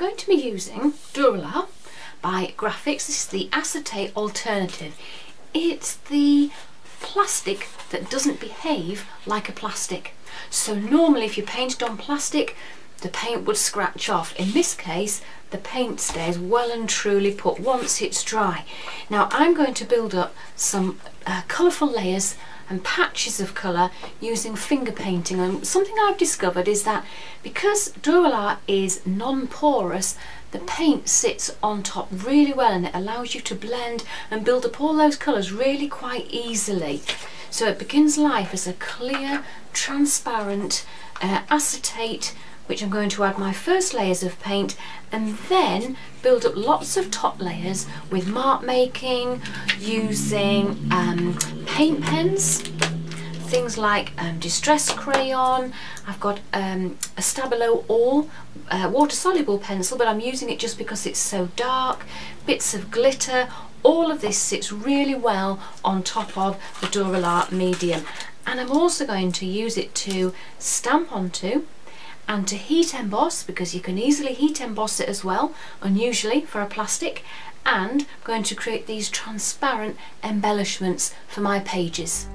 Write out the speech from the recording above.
going to be using Dura-Lar by Grafix. This is the acetate alternative. It's the plastic that doesn't behave like a plastic. So normally if you painted on plastic, the paint would scratch off. In this case, the paint stays well and truly put once it's dry. Now I'm going to build up some colourful layers and patches of colour using finger painting, and something I've discovered is that because Dura-Lar is non-porous, the paint sits on top really well and it allows you to blend and build up all those colours really quite easily. So it begins life as a clear, transparent acetate, which I'm going to add my first layers of paint and then build up lots of top layers with mark making, using paint pens, things like distress crayon. I've got a Stabilo All water-soluble pencil, but I'm using it just because it's so dark, bits of glitter. All of this sits really well on top of the Dura-Lar medium, and I'm also going to use it to stamp onto and to heat emboss, because you can easily heat emboss it as well, unusually for a plastic, and I'm going to create these transparent embellishments for my pages.